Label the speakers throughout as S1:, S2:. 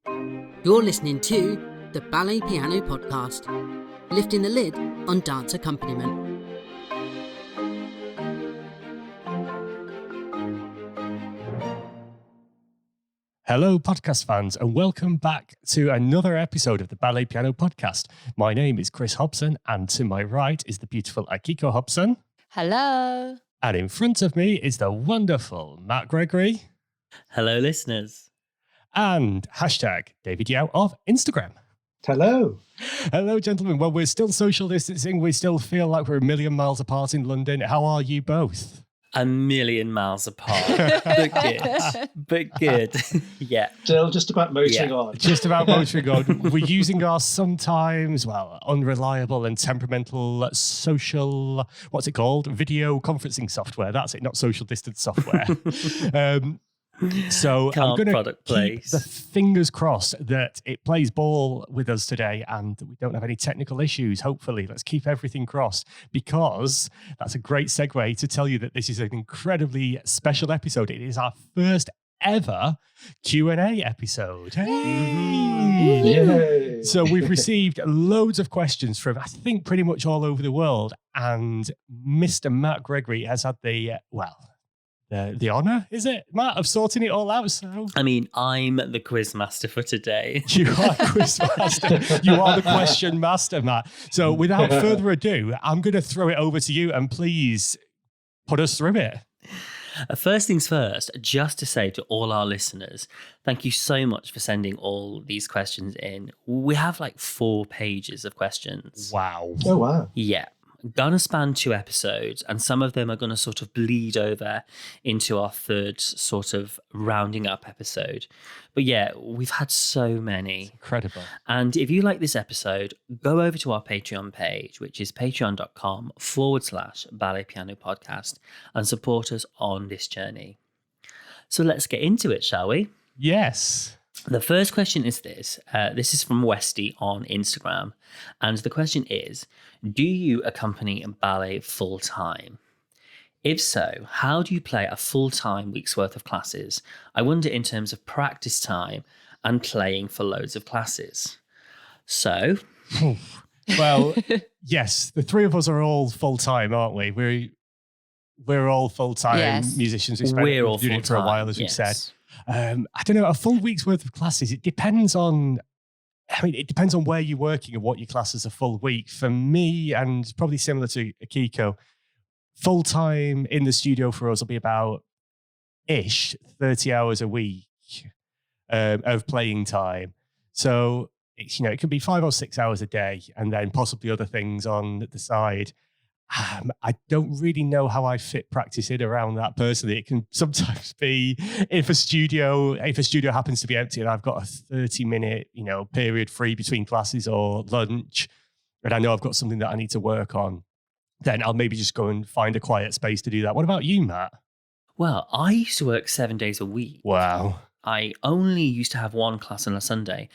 S1: You're listening to the Ballet Piano Podcast, lifting the lid on dance accompaniment.
S2: Hello, podcast fans, and welcome back to another episode of the Ballet Piano Podcast. My name is Chris Hobson, and to my right is the beautiful Akiko Hobson.
S3: Hello.
S2: And in front of me is the wonderful Matt Gregory.
S4: Hello, listeners.
S2: And hashtag David Yao of Instagram.
S5: Hello.
S2: Hello, gentlemen. Well, we're still social distancing. We still feel like we're a million miles apart in London. How are you both?
S4: A million miles apart, but good. Yeah.
S5: Still just about motoring on.
S2: Just about motoring on. We're using our sometimes, unreliable and temperamental social, what's it called? Video conferencing software. That's it, not social distance software. So I'm going to keep the fingers crossed that it plays ball with us today and that we don't have any technical issues. Hopefully, let's keep everything crossed, because that's a great segue to tell you that this is an incredibly special episode. It is our first ever Q&A episode. Hey!
S5: Yay.
S2: So we've received loads of questions from, I think, pretty much all over the world, and Mr. Matt Gregory has had the honour, is it, Matt, of sorting it all out? So
S4: I mean, I'm the quiz master for today.
S2: You are quiz master. You are the question master, Matt. So without further ado, I'm going to throw it over to you, and please put us through it.
S4: First things first, just to say to all our listeners, thank you so much for sending all these questions in. We have like 4 pages of questions.
S2: Wow.
S5: Oh, wow.
S4: Yeah. Gonna span 2 episodes, and some of them are going to sort of bleed over into our third sort of rounding up episode. But yeah, we've had so many.
S2: It's incredible.
S4: And if you like this episode, go over to our Patreon page, which is patreon.com/Ballet Piano Podcast, and support us on this journey. So let's get into it, shall we?
S2: Yes.
S4: The first question is this. This is from Westy on Instagram. And the question is, do you accompany ballet full-time? If so, how do you play a full-time week's worth of classes? I wonder in terms of practice time and playing for loads of classes. So...
S2: Well, yes, the 3 of us are all full-time, aren't we? We're all full-time musicians.
S4: We're all
S2: doing it for a while, as we've said. I don't know, a full week's worth of classes, it depends on where you're working and what your class is a full week. For me, and probably similar to Akiko, full time in the studio for us will be about 30 hours a week of playing time. So it's, it can be 5 or 6 hours a day, and then possibly other things on the side. I don't really know how I fit practice in around that personally. It can sometimes be if a studio happens to be empty and I've got a 30-minute, period free between classes or lunch, and I know I've got something that I need to work on, then I'll maybe just go and find a quiet space to do that. What about you, Matt?
S4: Well, I used to work 7 days a week.
S2: Wow.
S4: I only used to have 1 class on a Sunday,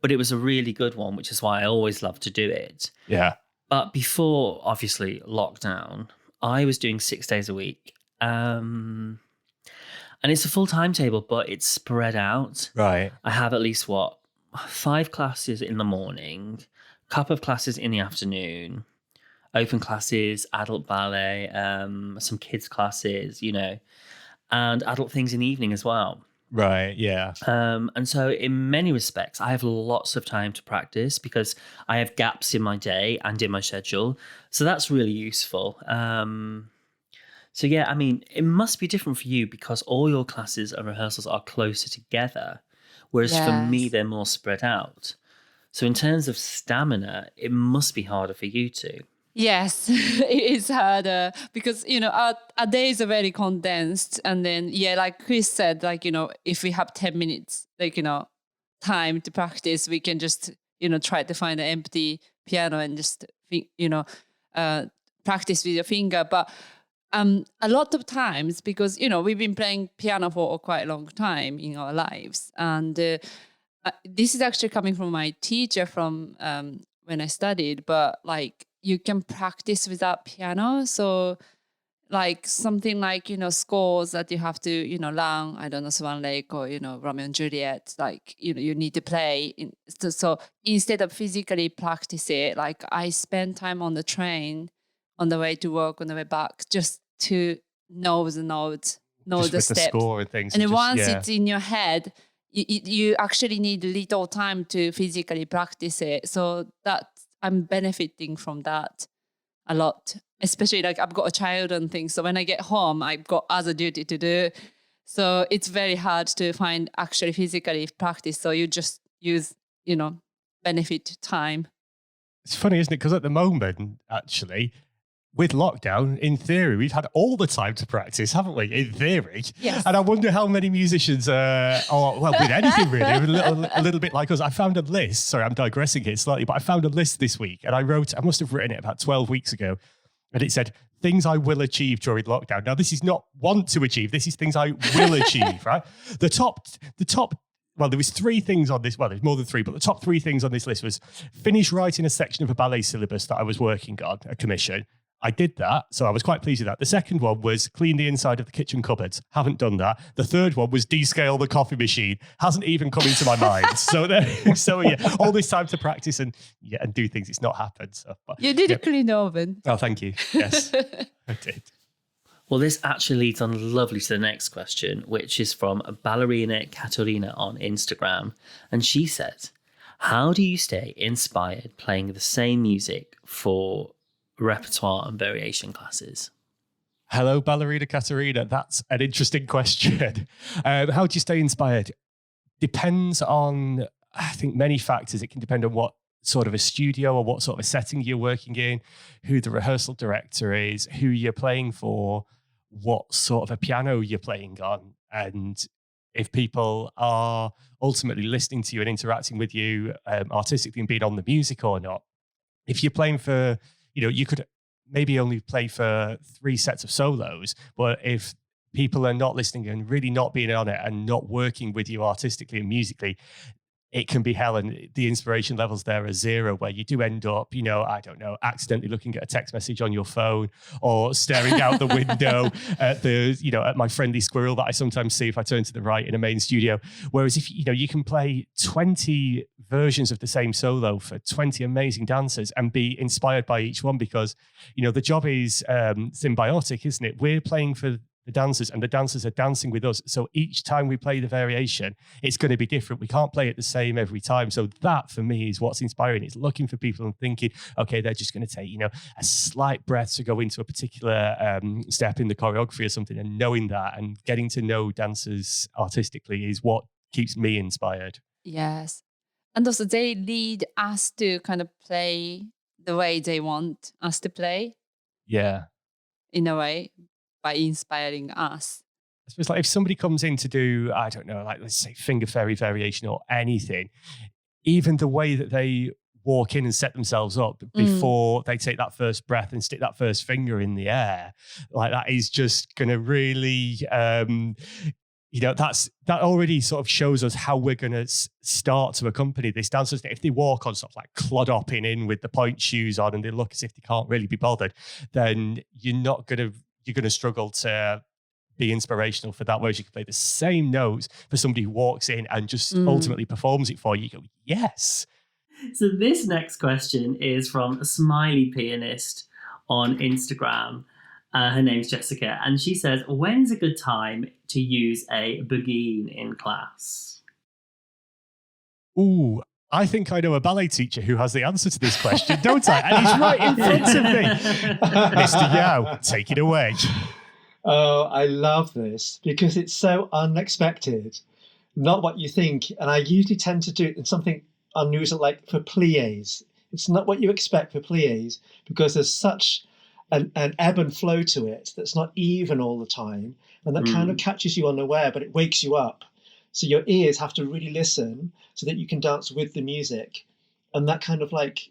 S4: but it was a really good one, which is why I always loved to do it.
S2: Yeah.
S4: But before, obviously, lockdown, I was doing 6 days a week. And it's a full timetable, but it's spread out.
S2: Right.
S4: I have at least, 5 classes in the morning, a couple of classes in the afternoon, open classes, adult ballet, some kids classes, and adult things in the evening as well.
S2: Right, yeah.
S4: And so in many respects, I have lots of time to practice because I have gaps in my day and in my schedule. So that's really useful. So yeah, I mean, it must be different for you because all your classes and rehearsals are closer together, whereas for me, they're more spread out. So in terms of stamina, it must be harder for you too.
S3: Yes, it is harder because, our days are very condensed. And then, like Chris said, if we have 10 minutes, time to practice, we can just, try to find an empty piano and just, practice with your finger. But a lot of times, because, we've been playing piano for quite a long time in our lives. And this is actually coming from my teacher from when I studied, but you can practice without piano. So like something like, scores that you have to, learn, I don't know, Swan Lake or, Romeo and Juliet, like, you need to play. So instead of physically practice it, like I spend time on the train, on the way to work, on the way back, just to know the notes, know
S2: Just
S3: the
S2: with
S3: steps.
S2: the score and things.
S3: And then
S2: just-
S3: once
S2: yeah.
S3: it's in your head, you actually need little time to physically practice it. So that I'm benefiting from that a lot, especially like I've got a child and things. So when I get home, I've got other duty to do. So it's very hard to find actually physically practice. So you just use, benefit time.
S2: It's funny, isn't it? Because at the moment, actually, with lockdown, in theory, we've had all the time to practice, haven't we? In theory.
S3: Yes.
S2: And I wonder how many musicians, with anything really, a little bit like us. I found a list. Sorry, I'm digressing here slightly, but I found a list this week and I must have written it about 12 weeks ago. And it said, things I will achieve during lockdown. Now, this is not want to achieve. This is things I will achieve, right? The top, well, there was 3 things on this. Well, there's more than 3, but the top 3 things on this list was finish writing a section of a ballet syllabus that I was working on, a commission. I did that, so I was quite pleased with that. The second one was clean the inside of the kitchen cupboards. Haven't done that. The third one was descale the coffee machine. Hasn't even come into my mind. So yeah, all this time to practice and do things. It's not happened. So, but,
S3: You did
S2: yeah.
S3: a clean oven.
S2: Oh, thank you. Yes, I did.
S4: Well, this actually leads on lovely to the next question, which is from Ballerina Caterina on Instagram. And she says, how do you stay inspired playing the same music for repertoire and variation classes?
S2: Hello, Ballerina Caterina. That's an interesting question. How do you stay inspired? Depends on, I think, many factors. It can depend on what sort of a studio or what sort of a setting you're working in, who the rehearsal director is, who you're playing for, what sort of a piano you're playing on, and if people are ultimately listening to you and interacting with you artistically and being on the music or not. If you're playing for, you could maybe only play for 3 sets of solos, but if people are not listening and really not being on it and not working with you artistically and musically, it can be hell, and the inspiration levels there are 0, where you do end up, I don't know, accidentally looking at a text message on your phone or staring out the window at my friendly squirrel that I sometimes see if I turn to the right in a main studio. Whereas if, you can play 20 versions of the same solo for 20 amazing dancers and be inspired by each one, because, the job is symbiotic, isn't it? We're playing for the dancers and the dancers are dancing with us. So each time we play the variation, it's going to be different. We can't play it the same every time. So that for me is what's inspiring. It's looking for people and thinking, okay, they're just going to take, a slight breath to go into a particular step in the choreography or something, and knowing that and getting to know dancers artistically is what keeps me inspired.
S3: Yes. And also they lead us to kind of play the way they want us to play.
S2: Yeah.
S3: In a way, by inspiring us.
S2: I suppose like if somebody comes in to do, I don't know, like let's say finger fairy variation or anything, even the way that they walk in and set themselves up before they take that first breath and stick that first finger in the air, like that is just going to really, that already sort of shows us how we're going to start to accompany this dance. If they walk on sort of like clod-hopping in with the point shoes on and they look as if they can't really be bothered, then you're going to struggle to be inspirational for that. Whereas you can play the same notes for somebody who walks in and just ultimately performs it for you. You go, yes.
S4: So this next question is from a Smiley Pianist on Instagram. Her name's Jessica, and she says, when's a good time to use a bourguignon in class?
S2: Ooh, I think I know a ballet teacher who has the answer to this question, don't I? And he's right in front of me. Mr. Yao, take it away.
S5: Oh, I love this because it's so unexpected. Not what you think. And I usually tend to do it in something unusual, like for pliés. It's not what you expect for pliés because there's such an ebb and flow to it that's not even all the time. And that kind of catches you unaware, but it wakes you up. So your ears have to really listen so that you can dance with the music. And that kind of like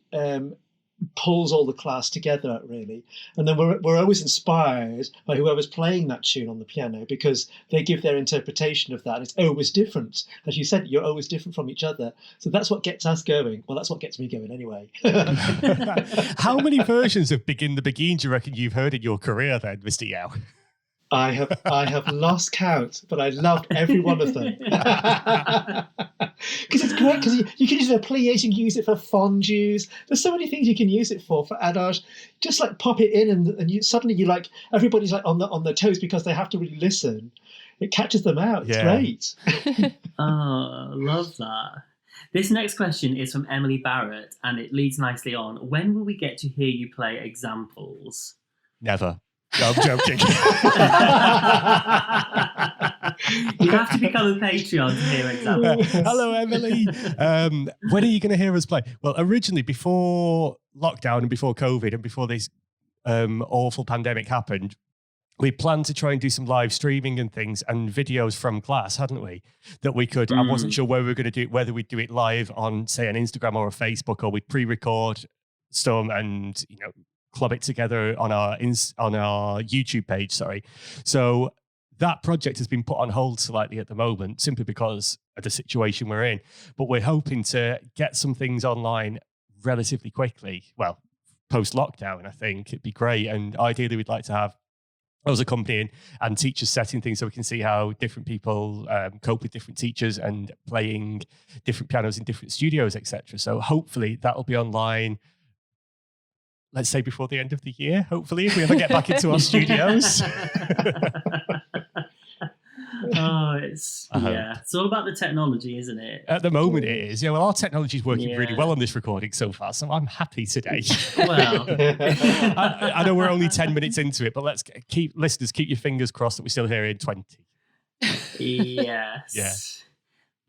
S5: pulls all the class together, really. And then we're always inspired by whoever's playing that tune on the piano, because they give their interpretation of that. And it's always different. As you said, you're always different from each other. So that's what gets us going. Well, that's what gets me going anyway.
S2: How many versions of Begin the Begin do you reckon you've heard in your career then, Mr. Yao?
S5: I have lost count, but I loved every one of them. Because it's great, because you can use it for pliés, you can use it for fondus. There's so many things you can use it for adage. Just like pop it in, and you suddenly like everybody's like on their toes because they have to really listen. It catches them out. It's great.
S4: Oh, love that. This next question is from Emily Barrett, and it leads nicely on. When will we get to hear you play examples?
S2: Never. No, I'm joking.
S4: You have to become a Patreon to hear examples.
S2: Hello, Emily. When are you going to hear us play? Well, originally, before lockdown and before COVID and before this awful pandemic happened, we planned to try and do some live streaming and things and videos from class, hadn't we? That we could. I wasn't sure where we were going to do it, whether we'd do it live on, say, an Instagram or a Facebook, or we'd pre-record some and, club it together on our YouTube page. Sorry. So that project has been put on hold slightly at the moment, simply because of the situation we're in. But we're hoping to get some things online relatively quickly. Well, post-lockdown, I think it'd be great. And ideally, we'd like to have us accompanying and teachers setting things so we can see how different people cope with different teachers and playing different pianos in different studios, etc. So hopefully that'll be online, let's say before the end of the year, hopefully, if we ever get back into our studios.
S4: It's all about the technology, isn't it?
S2: At the moment it is. Yeah, well, our technology is working really well on this recording so far, so I'm happy today.
S4: Well,
S2: I know we're only 10 minutes into it, but let's keep your fingers crossed that we're still here in 20.
S4: Yes.
S2: Yeah.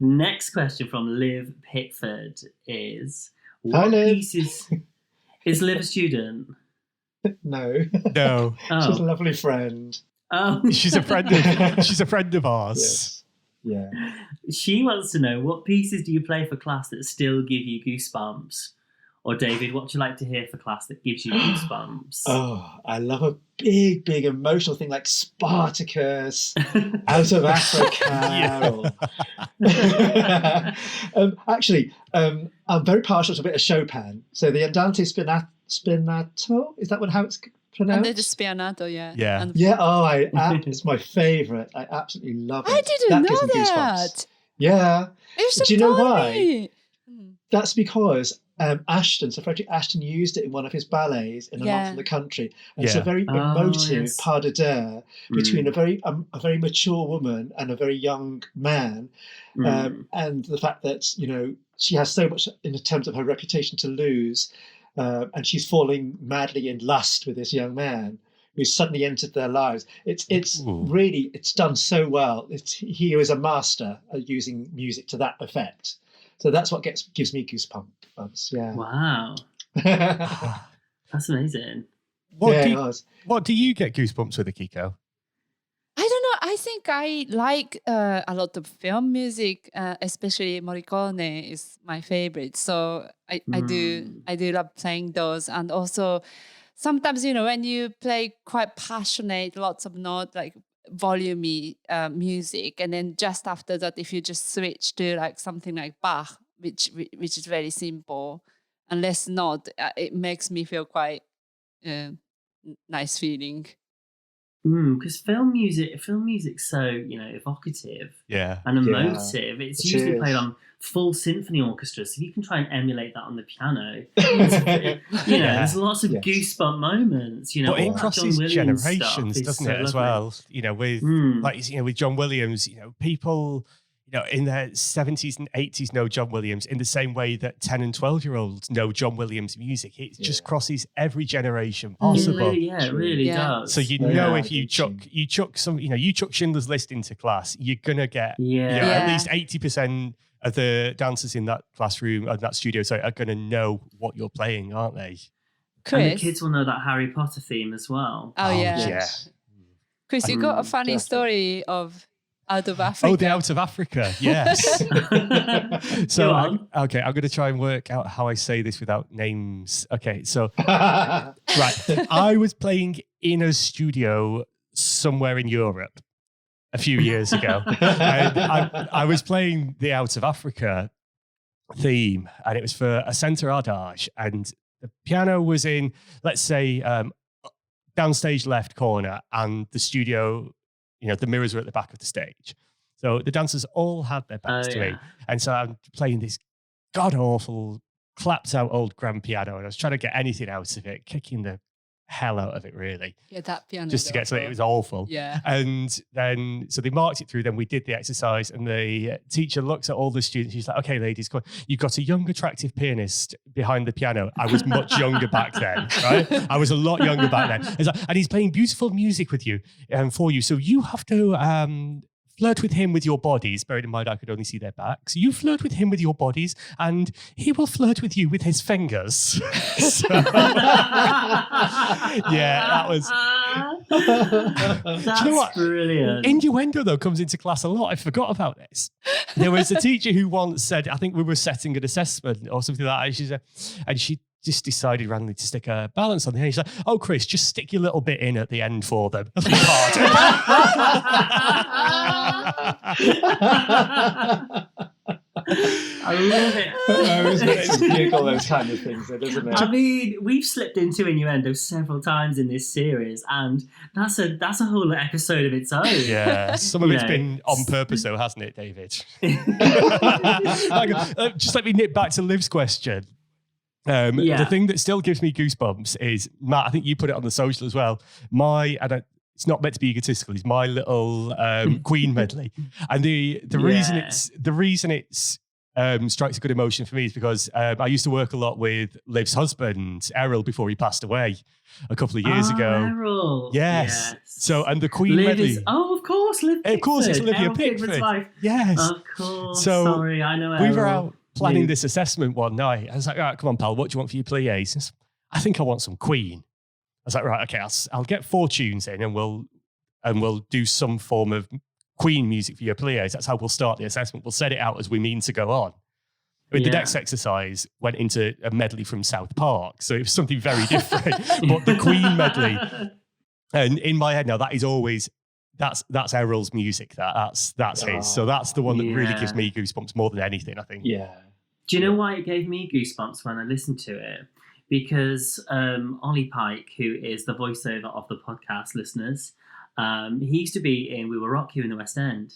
S4: Next question from Liv Pickford is,
S5: Hi,
S4: what
S5: Liv.
S4: pieces... Is Liv a student?
S5: No.
S2: No.
S5: She's a lovely friend.
S2: She's a friend of ours.
S5: Yes. Yeah.
S4: She wants to know, what pieces do you play for class that still give you goosebumps? Or David, what do you like to hear for class that gives you goosebumps?
S5: Oh, I love a big, big emotional thing like Spartacus, Out of Africa. Actually, I'm very partial to a bit of Chopin. So the Andante Spinato, is that how it's pronounced?
S3: And then the Spianato, yeah.
S2: Yeah.
S3: And
S5: It's my favourite. I absolutely love it.
S3: I didn't know
S5: gives me
S3: that.
S5: goosebumps. Yeah.
S3: You should
S5: Do you know
S3: tell
S5: why?
S3: me.
S5: That's because Sir Frederick Ashton used it in one of his ballets in A Month in the Country. And it's a very emotive pas de deux between a very mature woman and a very young man. And the fact that, she has so much in terms of her reputation to lose, and she's falling madly in lust with this young man who's suddenly entered their lives. It's really, it's done so well. He is a master at using music to that effect. So that's what gives me goosebumps. Yeah.
S4: Wow. That's amazing.
S2: What do you get goosebumps with, Akiko?
S3: I don't know. I think I like a lot of film music, especially Morricone is my favorite. So I do love playing those. And also sometimes, when you play quite passionate, lots of notes, like volumey music, and then just after that, if you just switch to like something like Bach, which is very simple and less note, it makes me feel quite nice feeling.
S4: Because film music's so evocative, and emotive. It's usually played on full symphony orchestras, so you can try and emulate that on the piano. There's lots of goosebump moments.
S2: But it crosses generations, doesn't it? As well, with John Williams, people, in their 70s and 80s know John Williams in the same way that 10 and 12-year-olds know John Williams music. It just crosses every generation possible.
S4: It really does.
S2: So if you chuck some, you chuck Schindler's List into class, you're gonna get at least 80% of the dancers in that classroom or that studio are gonna know what you're playing, aren't they?
S3: Chris?
S4: And the kids will know that Harry Potter theme as well.
S3: Oh yeah.
S2: Yes.
S3: Chris, you got a funny story of Out of Africa.
S2: Oh, the Out of Africa, yes. So,
S4: Go on.
S2: okay, I'm going to try and work out how I say this without names. Okay, so, right. I was playing in a studio somewhere in Europe a few years ago. And I was playing the Out of Africa theme, and it was for a centre adage, and the piano was in, let's say, downstage left corner, and the studio, the mirrors were at the back of the stage. So the dancers all had their backs to me. And so I'm playing this god-awful, clapped-out old grand piano, and I was trying to get anything out of it, kicking the hell out of it, really.
S3: Yeah, that piano.
S2: Just to get to it. It was awful.
S3: Yeah.
S2: And then, so they marked it through, then we did the exercise, and the teacher looks at all the students. She's like, okay, ladies, come on. You've got a young, attractive pianist behind the piano. I was much younger back then, right? I was a lot younger back then. It's like, and he's playing beautiful music with you, for you. So you have to flirt with him with your bodies. Bearing in mind, I could only see their backs. So you flirt with him with your bodies, and he will flirt with you with his fingers. So, yeah, that was...
S4: That's
S2: Do you know what?
S4: brilliant.
S2: Innuendo, though, comes into class a lot. I forgot about this. There was a teacher who once said, I think we were setting an assessment or something like that, and she just decided randomly to stick a balance on the end. She's like, oh, Chris, just stick your little bit in at the end for them. That's hard.
S4: I love it.
S5: It's giggle those kind of things, doesn't it?
S4: I mean, we've slipped into innuendo several times in this series, and that's a whole episode of its own.
S2: Yeah, some of it's been on purpose, though, hasn't it, David? Just let me nip back to Liv's question. The thing that still gives me goosebumps is, Matt, I think you put it on the social as well. It's not meant to be egotistical. It's my little Queen medley, and the reason it's strikes a good emotion for me is because I used to work a lot with Liv's husband, Errol, before he passed away a couple of years ago.
S4: Errol.
S2: Yes. So, and the Queen
S4: Liv
S2: medley.
S4: is, of course, Liv Pickford.
S2: Of course, it's Olivia
S4: Errol Pickford's
S2: Pickford.
S4: wife.
S2: Yes.
S4: Of course.
S2: So
S4: sorry, I know
S2: we were
S4: Errol.
S2: out planning this assessment one night. I was like, all right, come on, pal, what do you want for your pliés? He says, I think I want some Queen. I was like, right, okay, I'll get 4 tunes in, and we'll do some form of Queen music for your pliés. That's how we'll start the assessment. We'll set it out as we mean to go on. The next exercise went into a medley from South Park, so it was something very different. But the Queen medley, and in my head now, that is always that's Errol's music. That's his. So that's the one that really gives me goosebumps more than anything, I think.
S5: Yeah.
S4: Do you know why it gave me goosebumps when I listened to it? Because Ollie Pike, who is the voiceover of the podcast, listeners, he used to be in We Will Rock You in the West End.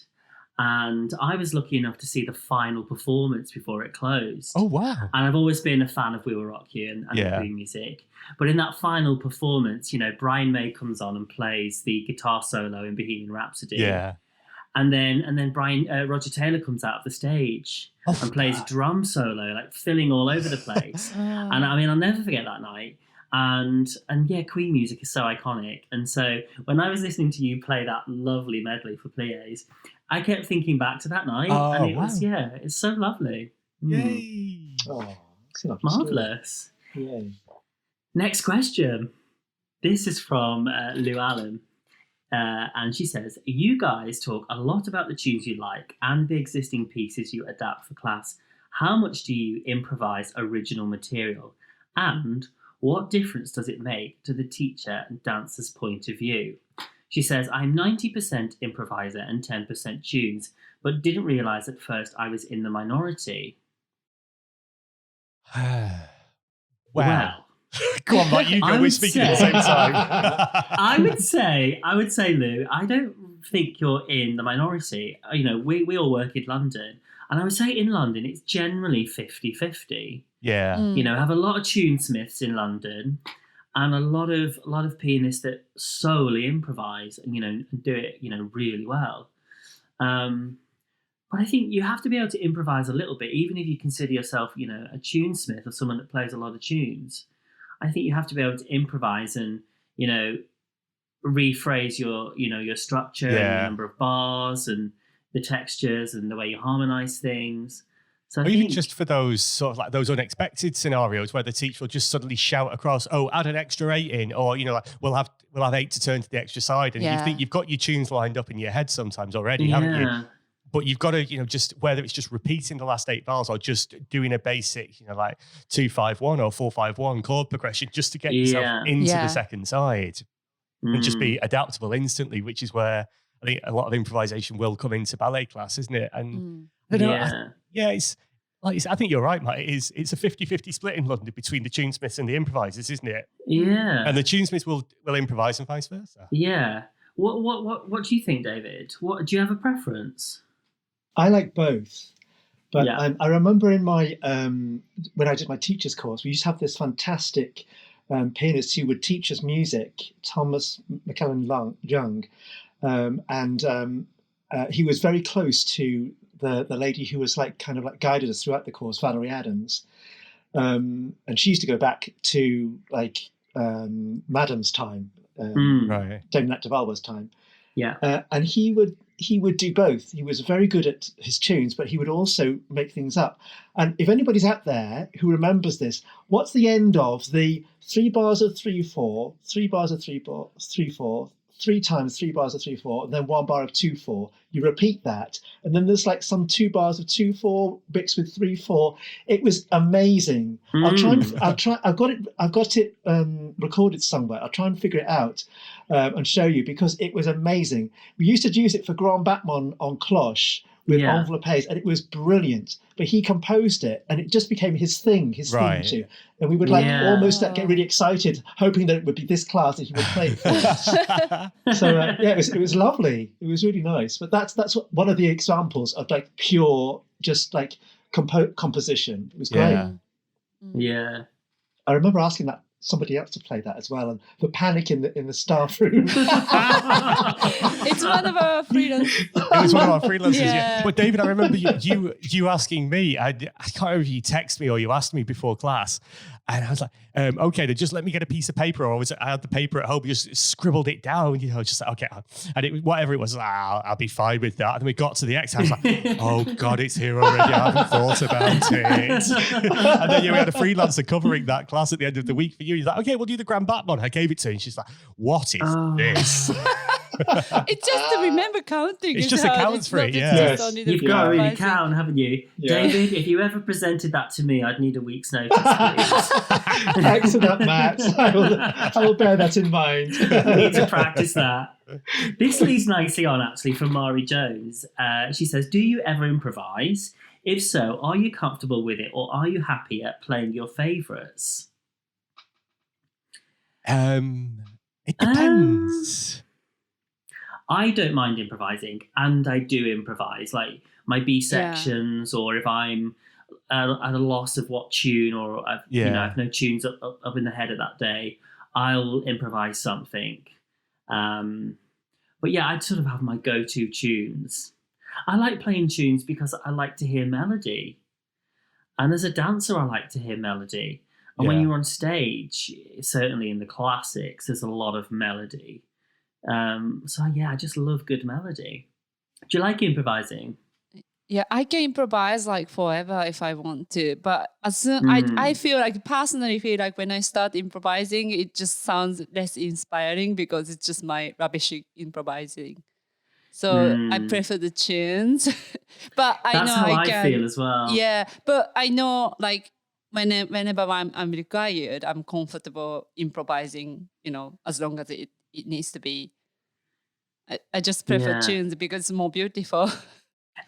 S4: And I was lucky enough to see the final performance before it closed.
S2: Oh, wow.
S4: And I've always been a fan of We Will Rock You and the Queen music. But in that final performance, Brian May comes on and plays the guitar solo in Bohemian Rhapsody.
S2: Yeah.
S4: And then Roger Taylor comes out of the stage and plays a drum solo, like filling all over the place. And I mean, I'll never forget that night. And yeah, Queen music is so iconic. And so when I was listening to you play that lovely medley for pliés, I kept thinking back to that night. And it was, it's so lovely.
S2: Yay.
S5: Oh, it's lovely.
S4: Marvellous.
S5: Yay.
S4: Next question. This is from Lou Allen. And she says, you guys talk a lot about the tunes you like and the existing pieces you adapt for class. How much do you improvise original material? And what difference does it make to the teacher and dancer's point of view? She says, I'm 90% improviser and 10% tunes, but didn't realise at first I was in the minority.
S2: Well. Go on, Mike, you go. We're speaking at the same time.
S4: I would say, Lou, I don't think you're in the minority. We all work in London. And I would say in London, it's generally 50-50.
S2: Yeah.
S4: Have a lot of tunesmiths in London and a lot of pianists that solely improvise and, and do it, really well. But I think you have to be able to improvise a little bit, even if you consider yourself, a tunesmith or someone that plays a lot of tunes. I think you have to be able to improvise and, rephrase your structure and the number of bars and the textures and the way you harmonize things. So
S2: even just for those sort of like those unexpected scenarios where the teacher will just suddenly shout across, "Oh, add an extra 8 in," or we'll have will have 8 to turn to the extra side, and you
S3: Yeah.
S2: think you've got your tunes lined up in your head sometimes already, haven't you?
S4: Yeah.
S2: But you've got to, just whether it's just repeating the last 8 bars or just doing a basic, like 2-5-1 or 4-5-1 chord progression just to get yourself
S4: Yeah.
S2: into
S3: Yeah.
S2: the second side and just be adaptable instantly, which is where I think a lot of improvisation will come into ballet class, isn't it? And I don't know,
S4: Yeah.
S2: it's like I think you're right, Matt. It's a 50-50 split in London between the tunesmiths and the improvisers, isn't it?
S4: Yeah.
S2: And the tunesmiths will improvise and vice versa.
S4: Yeah. What do you think, David? What do you have a preference?
S5: I like both. But
S4: Yeah.
S5: I remember in my when I did my teacher's course, we used to have this fantastic pianist who would teach us music, Thomas McKellen Young, and he was very close to the lady who was kind of guided us throughout the course, Valerie Adams, and she used to go back to Madam's time,
S2: Right.
S5: Damien Duvalwa's time.
S4: Yeah.
S5: And he would do both. He was very good at his tunes, but he would also make things up. And if anybody's out there who remembers this, what's the end of the 3 bars of 3-4, 3 bars of 3-4, 3 times 3 bars of 3-4, and then 1 bar of 2-4? You repeat that, and then there's some 2 bars of 2-4 mixed with 3-4. It was amazing. I've got it recorded somewhere. I'll try and figure it out and show you, because it was amazing. We used to use it for Grand Batman on cloche with envelopes, and it was brilliant. But he composed it, and it just became his thing, his theme tune. And we would almost get really excited, hoping that it would be this class that he would play it for us. So it was lovely. It was really nice. But that's one of the examples of pure just composition. It was great.
S2: Yeah.
S4: Yeah.
S5: I remember asking somebody else to play that as well, and the panic in the staff room.
S3: It's one of our freelance.
S2: It was one of our freelancers.
S3: Yeah.
S2: But David, I remember you asking me. I can't remember if you texted me or you asked me before class, and I was like, okay, then just let me get a piece of paper. Or I had the paper at home, just scribbled it down. Just like, okay, and whatever it was, I'll be fine with that. And then we got to the X. I was like, oh God, it's here already. I haven't thought about it. And then we had a freelancer covering that class at the end of the week for you. He's like, okay, we'll do the Grand Batman. I gave it to her, and she's like, what is this?
S3: It's just to remember counting.
S2: It's
S3: is
S2: just
S3: how
S2: accounts
S3: it's
S2: for
S3: not
S2: it,
S3: just
S2: yeah.
S3: only the
S4: You've got to really
S3: improvising.
S4: count, haven't you?
S5: Yeah.
S4: David, if you ever presented that to me, I'd need a week's notice, please.
S5: Excellent, Matt. I will bear that in mind.
S4: I need to practice that. This leads nicely on, actually, from Mari Jones. She says, do you ever improvise? If so, are you comfortable with it, or are you happy at playing your favourites?
S2: It depends.
S4: I don't mind improvising, and I do improvise, like my B sections, or if I'm at a loss of what tune, or I've no tunes up in the head of that day, I'll improvise something. But yeah, I'd sort of have my go-to tunes. I like playing tunes because I like to hear melody, and as a dancer, I like to hear melody. And when you're on stage, certainly in the classics, there's a lot of melody. So yeah, I just love good melody. Do you like improvising?
S3: Yeah, I can improvise forever if I want to, but as soon I personally feel like when I start improvising, it just sounds less inspiring because it's just my rubbish improvising. So I prefer the tunes, but
S4: That's
S3: I
S4: how
S3: know
S4: I feel as well.
S3: Yeah, but I know whenever I'm required, I'm comfortable improvising. As long as it needs to be. I just prefer tunes because it's more beautiful.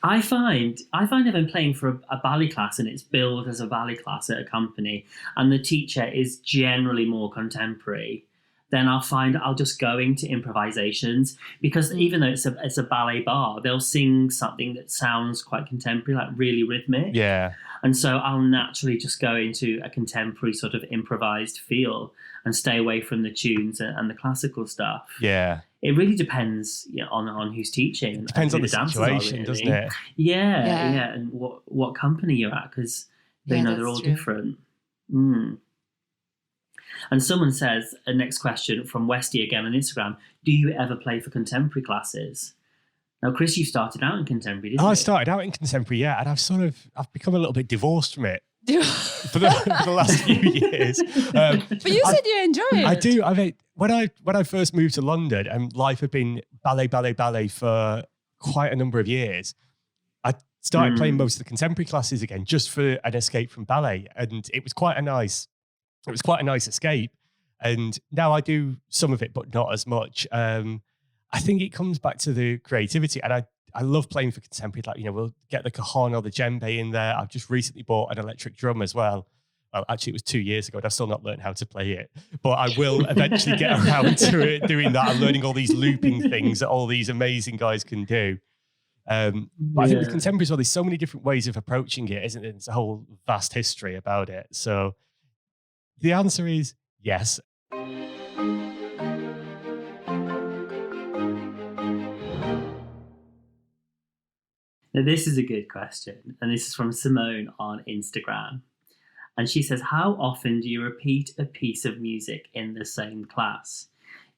S4: I find if I'm playing for a ballet class and it's billed as a ballet class at a company and the teacher is generally more contemporary, then I'll just go into improvisations, because even though it's a ballet bar, they'll sing something that sounds quite contemporary, like really rhythmic.
S2: Yeah.
S4: And so I'll naturally just go into a contemporary sort of improvised feel and stay away from the tunes and the classical stuff.
S2: Yeah.
S4: It really depends on who's teaching.
S2: It depends on the
S4: dancers are,
S2: situation,
S4: really.
S2: doesn't it?
S4: Yeah, and what company you're at, because they're all
S3: true.
S4: different. And someone says, a next question from Westy again on Instagram, do you ever play for contemporary classes? Now, Chris, you started out in contemporary, didn't you?
S2: I started out in contemporary, and I've become a little bit divorced from it for the last few years.
S3: But you said you enjoy it.
S2: I do. when I first moved to London and life had been ballet for quite a number of years, I started playing most of the contemporary classes again just for an escape from ballet, and it was quite a nice escape. And now I do some of it, but not as much. I think it comes back to the creativity, and I love playing for contemporary. Like, we'll get the cajon or the djembe in there. I've just recently bought an electric drum as well. Well, actually, it was 2 years ago, and I've still not learned how to play it. But I will eventually get around to it, doing that and learning all these looping things that all these amazing guys can do. But I think with contemporary as well, there's so many different ways of approaching it, isn't it? It's a whole vast history about it. So the answer is yes.
S4: Now, this is a good question, and this is from Simone on Instagram. And she says, how often do you repeat a piece of music in the same class?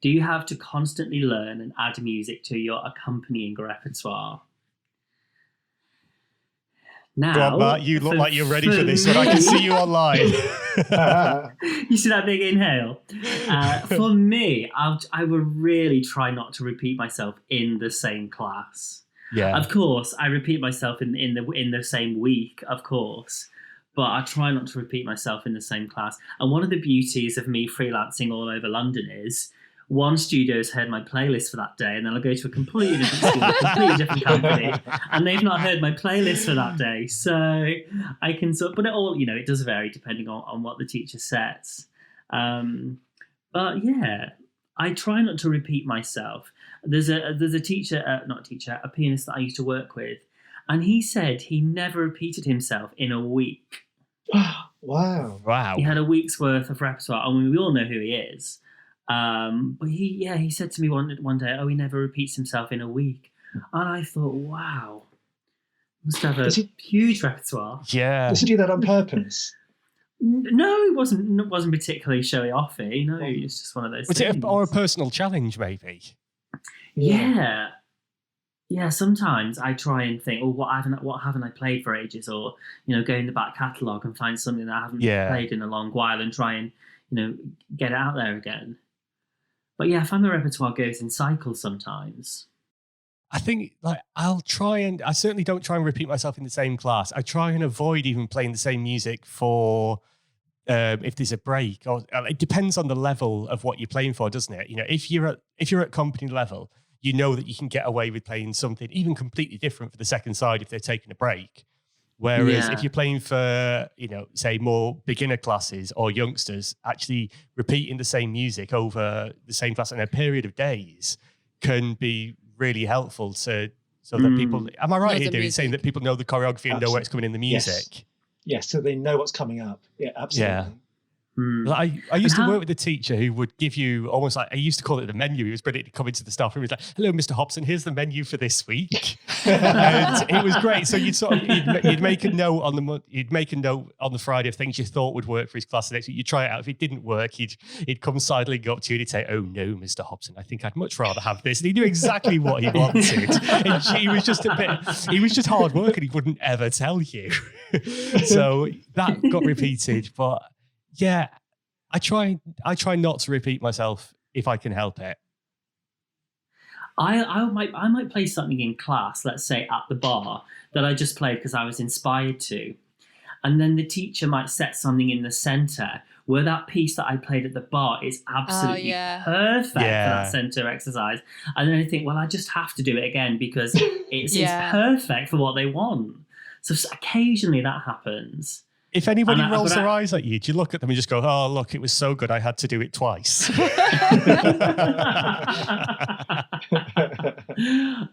S4: Do you have to constantly learn and add music to your accompanying repertoire? Now,
S2: Go on, Matt, you look like you're ready for this one. I can see you online.
S4: You see that big inhale? For me, I would really try not to repeat myself in the same class.
S2: Yeah.
S4: Of course, I repeat myself in the same week, of course, but I try not to repeat myself in the same class. And one of the beauties of me freelancing all over London is one studio's heard my playlist for that day, and then I'll go to a completely different school, a completely different company, and they've not heard my playlist for that day. So I can but it all, it does vary depending on what the teacher sets. But yeah, I try not to repeat myself. There's a teacher, a pianist that I used to work with, and he said he never repeated himself in a week.
S5: Wow.
S4: He had a week's worth of repertoire. I mean, we all know who he is. But he said to me one day, he never repeats himself in a week. And I thought, wow, must have a huge repertoire.
S2: Yeah.
S5: Does he do that on purpose?
S4: No, it wasn't particularly showy offy. No, it's just one of those things.
S2: Or a personal challenge, maybe?
S4: Yeah. Yeah, sometimes I try and think, what haven't I played for ages? Or, go in the back catalogue and find something that I haven't played in a long while and try and, get it out there again. But yeah, I find the repertoire goes in cycles sometimes.
S2: I think I certainly don't try and repeat myself in the same class. I try and avoid even playing the same music for if there's a break, or it depends on the level of what you're playing for, doesn't it? If you're at company level, you know that you can get away with playing something even completely different for the second side if they're taking a break. Whereas if you're playing for, say more beginner classes or youngsters, actually repeating the same music over the same class in a period of days can be really helpful so that people, am I right here saying that people know the choreography and know where it's coming in the music?
S5: Yes, so they know what's coming up. Yeah, absolutely. Yeah.
S2: I used to work with a teacher who would give you almost like, I used to call it the menu. He was ready to come into the staff room. He was like, hello, Mr. Hobson, here's the menu for this week. And it was great. So you'd make a note on the Friday of things you thought would work for his class the next week. You'd try it out. If it didn't work, he'd come sidling up to you and he'd say, oh no, Mr. Hobson, I think I'd much rather have this. And he knew exactly what he wanted. And he was just hard work and he wouldn't ever tell you. So that got repeated, but yeah, I try not to repeat myself if I can help it.
S4: I might play something in class, let's say at the bar, that I just played because I was inspired to. And then the teacher might set something in the centre where that piece that I played at the bar is absolutely perfect for that centre exercise. And then I think, well, I just have to do it again because it's perfect for what they want. So occasionally that happens.
S2: If anybody rolls their eyes at you, do you look at them and just go, oh, look, it was so good, I had to do it twice?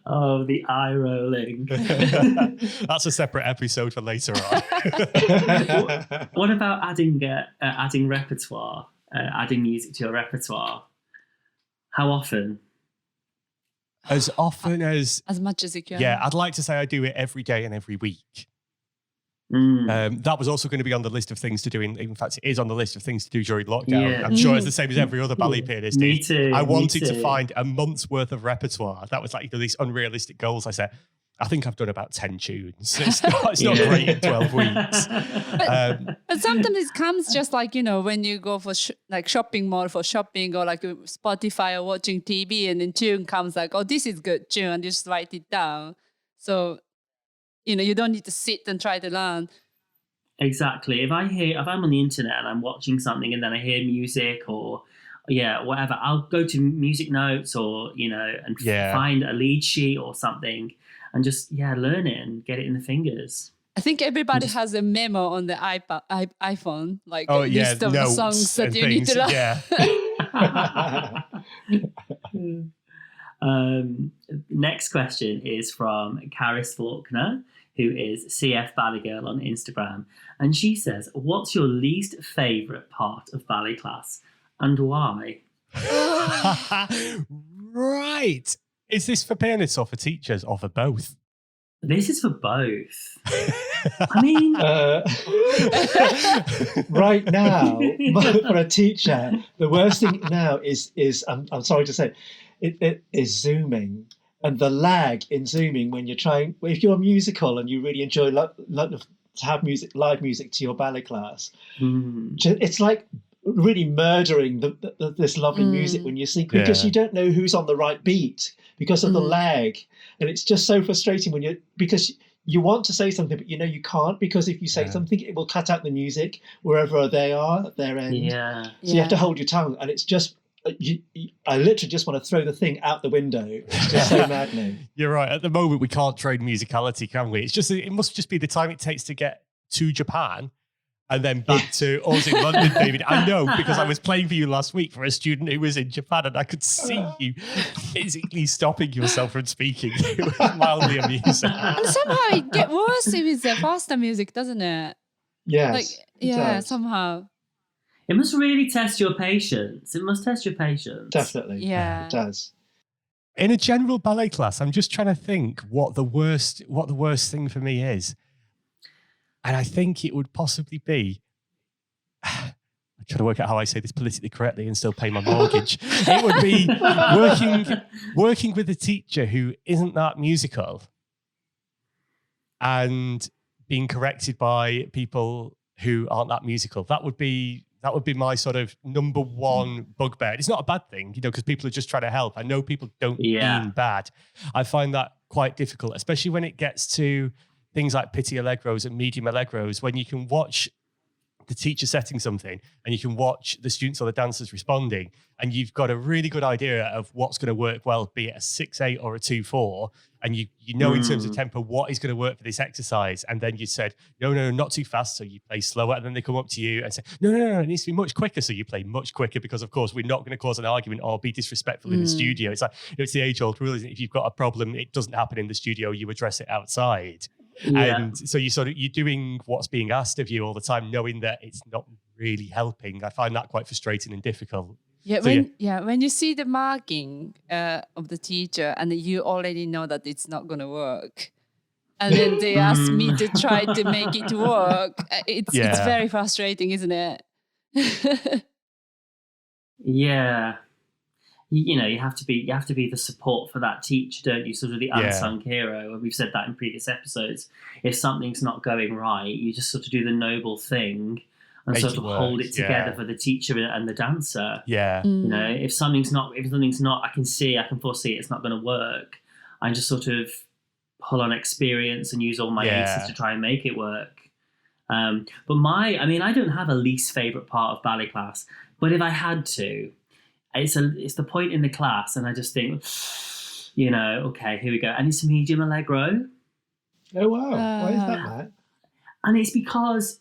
S4: Oh, the eye rolling.
S2: That's a separate episode for later on.
S4: What about adding repertoire, adding music to your repertoire? How often?
S2: As often as
S3: much as you can.
S2: Yeah, I'd like to say I do it every day and every week. That was also going to be on the list of things to do. In fact, it is on the list of things to do during lockdown. Yeah. I'm sure it's the same as every other ballet pianist.
S4: Me too.
S2: I wanted to find a month's worth of repertoire. That was like these unrealistic goals I set. I think I've done about 10 tunes. It's not great in 12 weeks.
S3: But sometimes it comes just like, when you go for like shopping mall for shopping, or like Spotify or watching TV, and then tune comes like, oh, this is good tune, and you just write it down. So, you don't need to sit and try to learn.
S4: Exactly. If I'm on the internet and I'm watching something and then I hear music or whatever, I'll go to music notes or, and find a lead sheet or something and just, learn it and get it in the fingers.
S3: I think everybody has a memo on the iPhone, like a
S2: yeah,
S3: list of
S2: notes
S3: songs that
S2: and
S3: you need to learn.
S2: Yeah.
S4: Next question is from Caris Faulkner, who is CF Ballet Girl on Instagram. And she says, what's your least favourite part of ballet class and why?
S2: Right. Is this for pianists or for teachers or for both?
S4: This is for both. I mean...
S5: right now, for a teacher, the worst thing now is I'm sorry to say, it is Zooming. And the lag in Zooming when you're trying, if you're a musical and you really enjoy to have live music to your ballet class, it's like really murdering this lovely music when you sing, because you don't know who's on the right beat because of the lag. And it's just so frustrating because you want to say something, but you can't, because if you say something, it will cut out the music wherever they are at their end.
S4: Yeah.
S5: So you have to hold your tongue, and it's just, I literally just want to throw the thing out the window. It's just so maddening.
S2: You're right. At the moment, we can't trade musicality, can we? It must just be the time it takes to get to Japan and then back to us in London, David. I know, because I was playing for you last week for a student who was in Japan, and I could see you physically stopping yourself from speaking. It was mildly amusing.
S3: And somehow it gets worse if it's the faster music, doesn't it?
S5: Yes.
S3: Somehow.
S4: It must really test your patience. It must test your patience.
S5: Definitely.
S3: Yeah.
S5: It does.
S2: In a general ballet class, I'm just trying to think what the worst thing for me is. And I think it would possibly be, I'm trying to work out how I say this politically correctly and still pay my mortgage. It would be working with a teacher who isn't that musical and being corrected by people who aren't that musical. That would be my sort of number one bugbear. It's not a bad thing, because people are just trying to help. I know people don't mean bad. I find that quite difficult, especially when it gets to things like Pitti Allegros and medium Allegros, when you can watch the teacher setting something and you can watch the students or the dancers responding, and you've got a really good idea of what's going to work well, be it a 6/8 or a 2/4, and you know in terms of tempo what is going to work for this exercise, and then you said, no, not too fast, so you play slower, and then they come up to you and say, no, it needs to be much quicker, so you play much quicker, because of course we're not going to cause an argument or be disrespectful in the studio. It's like, it's the age-old rule, isn't it? If you've got a problem, it doesn't happen in the studio, you address it outside. And so you're doing what's being asked of you all the time, knowing that it's not really helping. I find that quite frustrating and difficult.
S3: When you see the marking of the teacher and you already know that it's not going to work, and then they ask me to try to make it work, it's very frustrating, isn't it?
S4: Yeah. You have to be the support for that teacher, don't you? Sort of the unsung hero. And we've said that in previous episodes. If something's not going right, you just sort of do the noble thing and sort of hold it together for the teacher and the dancer.
S2: Yeah.
S4: If something's not, I can foresee it's not going to work. I just sort of pull on experience and use all my aces to try and make it work. But I don't have a least favorite part of ballet class, but if I had to, it's the point in the class, and I just think, okay, here we go, and it's medium allegro.
S5: Oh wow! Why is that, Matt?
S4: And it's because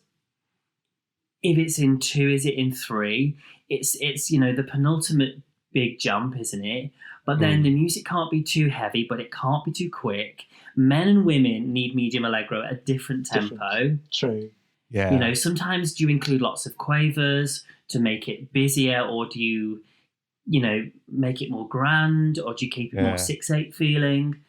S4: if it's in 2, is it in 3? It's the penultimate big jump, isn't it? But then the music can't be too heavy, but it can't be too quick. Men and women need medium allegro at a different tempo.
S5: True.
S2: Yeah.
S4: Sometimes do you include lots of quavers to make it busier, or do you make it more grand, or do you keep it more 6/8 feeling?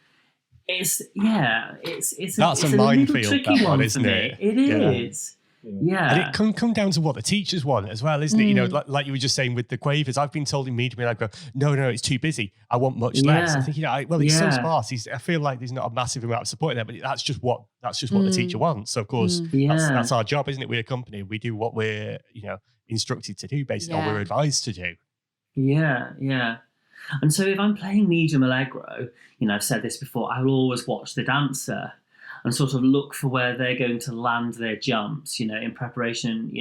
S4: It's
S2: That's a minefield,
S4: tricky
S2: that one,
S4: for
S2: isn't
S4: me.
S2: it?
S4: It is. Yeah.
S2: And it can come down to what the teachers want as well, isn't it? You know, like you were just saying with the quavers, I've been told in media, and I go, no, it's too busy. I want much less. I think, it's so sparse. I feel like there's not a massive amount of support there, but that's just what the teacher wants. So of course, that's our job, isn't it? We're a company. We do what we're, instructed to do, basically, or we're advised to do.
S4: Yeah. And so if I'm playing medium allegro, I've said this before, I will always watch the dancer and sort of look for where they're going to land their jumps, in preparation,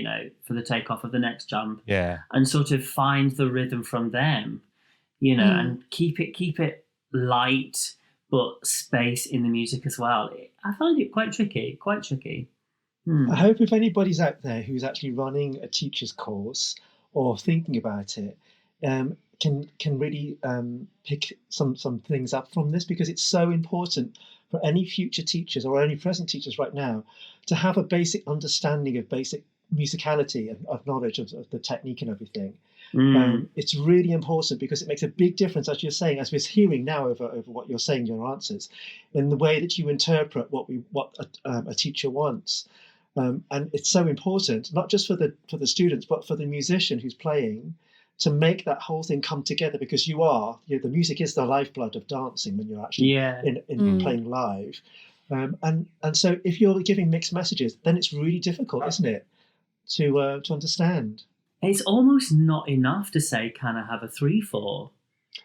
S4: for the takeoff of the next jump.
S2: Yeah.
S4: And sort of find the rhythm from them, and keep it light, but space in the music as well. I find it quite tricky.
S5: I hope if anybody's out there who's actually running a teacher's course or thinking about it, can really pick some things up from this, because it's so important for any future teachers or any present teachers right now to have a basic understanding of basic musicality and of knowledge of the technique and everything. It's really important because it makes a big difference, as you're saying, as we're hearing now over what you're saying, your answers, in the way that you interpret what a teacher wants. And it's so important, not just for the students, but for the musician who's playing, to make that whole thing come together, because the music is the lifeblood of dancing when you're actually in playing live. And so if you're giving mixed messages, then it's really difficult, isn't it, to understand?
S4: It's almost not enough to say, can I have a 3/4?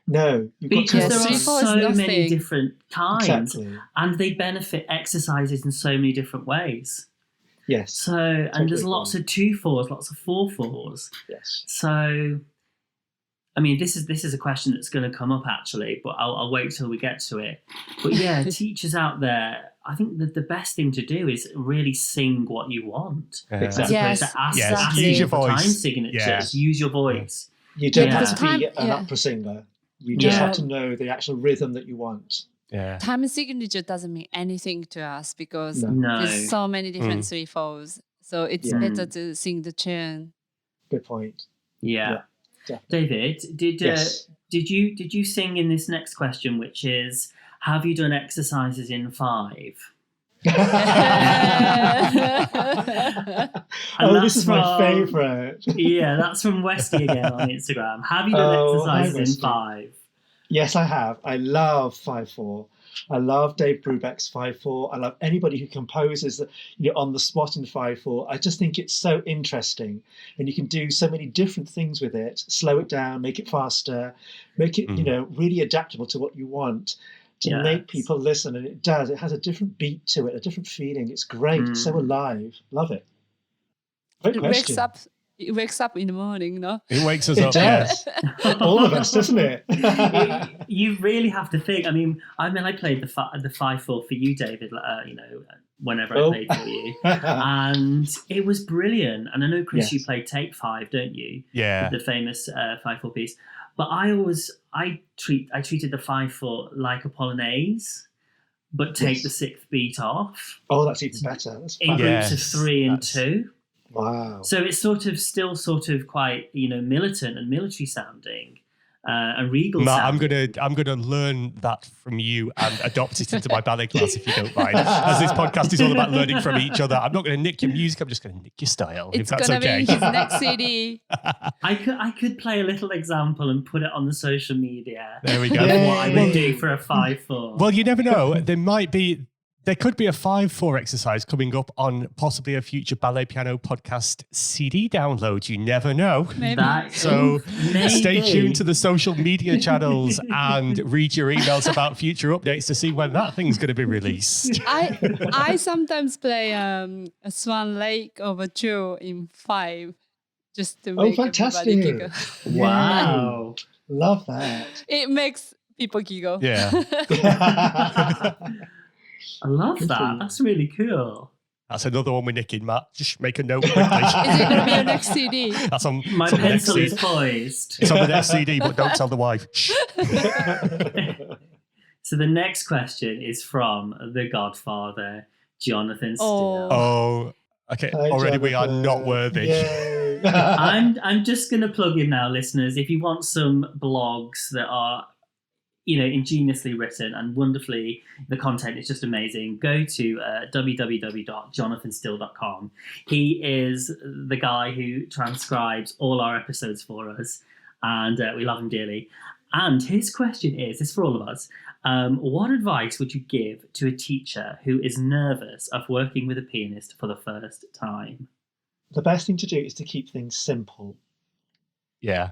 S5: No,
S4: because there are so many different kinds,
S5: exactly.
S4: And they benefit exercises in so many different ways.
S5: Yes.
S4: So, and there's lots of 2/4s, lots of 4/4s.
S5: Yes.
S4: So, I mean, this is a question that's going to come up actually, but I'll wait till we get to it. But yeah, teachers out there, I think that the best thing to do is really sing what you want.
S5: Exactly.
S3: Yes,
S4: Ask
S2: use your
S4: for
S2: voice.
S4: time signatures. Use your voice.
S5: You don't
S3: Yeah.
S5: have to be
S3: Because
S5: an opera singer. You just
S3: Yeah.
S5: have to know the actual rhythm that you want.
S2: Yeah.
S3: Time signature doesn't mean anything to us because
S4: No.
S3: there's so many different 3/4s. So it's
S5: Yeah.
S3: better to sing the tune.
S5: Good point.
S4: Yeah.
S5: Definitely.
S4: David,
S5: Yes.
S4: did you sing in this next question, which is, have you done exercises in 5?
S5: Oh, this is my favourite.
S4: Yeah, that's from Westy again on Instagram. Have you done
S5: hi,
S4: exercises in
S5: Westy.
S4: 5?
S5: Yes, I have. I love 5/4. I love Dave Brubeck's 5/4. I love anybody who composes on the spot in 5/4. I just think it's so interesting, and you can do so many different things with it. Slow it down, make it faster, make it really adaptable to what you want to make people listen. And it does. It has a different beat to it, a different feeling. It's great. It's so alive. Love it. Great question.
S3: It wakes up in the morning, no?
S2: It wakes us
S5: It
S2: up. Yeah.
S5: does. All of us, doesn't it?
S4: You really have to think. I mean, I played the 5/4 for you, David. Whenever I played for you, and it was brilliant. And I know, Chris, you played Take 5, don't you?
S2: Yeah.
S4: The famous 5/4 piece. But I treated the 5/4 like a polonaise, but take the 6th beat off.
S5: Oh, that's even better. That's
S4: in
S5: fabulous.
S4: groups of 3 and 2.
S5: Wow.
S4: So it's still quite militant and military sounding, and regal.
S2: Matt,
S4: sounding.
S2: I'm gonna learn that from you and adopt it into my ballet class if you don't mind. As this podcast is all about learning from each other, I'm not going to nick your music. I'm just going to nick your style.
S3: It's
S2: if that's
S3: gonna
S2: okay.
S3: be his next CD.
S4: I could play a little example and put it on the social media.
S2: There we go.
S4: Of
S5: Yay.
S4: what I would do for a 5/4.
S2: Well, you never know. There could be a 5/4 exercise coming up on possibly a future Ballet Piano podcast CD download. You never know.
S3: Maybe.
S2: So
S4: Maybe.
S2: stay tuned to the social media channels and read your emails about future updates to see when that thing's going to be released.
S3: I sometimes play a Swan Lake Overture in 5 just to make everybody
S5: fantastic.
S3: giggle.
S4: Wow.
S5: Love that.
S3: It makes people giggle.
S2: Yeah.
S4: I love
S5: Good for
S4: that.
S5: you.
S4: That's really cool.
S2: That's another one we're nicking, Matt. Just make a note
S3: Is
S2: quickly.
S3: it going to be your next CD?
S2: That's on,
S4: My
S2: it's on the next
S4: pencil is
S2: CD.
S4: poised.
S2: It's on the next CD, but don't tell the wife. Shh.
S4: So the next question is from The Godfather, Jonathan Steele.
S2: Oh, okay.
S5: Hi,
S2: Already we are
S5: Jonathan.
S2: not worthy.
S5: Yay.
S4: I'm just going to plug him now, listeners. If you want some blogs that are, ingeniously written and wonderfully. The content is just amazing. Go to www.jonathanstill.com. He is the guy who transcribes all our episodes for us, and we love him dearly. And his question is for all of us. What advice would you give to a teacher who is nervous of working with a pianist for the first time?
S5: The best thing to do is to keep things simple.
S2: Yeah.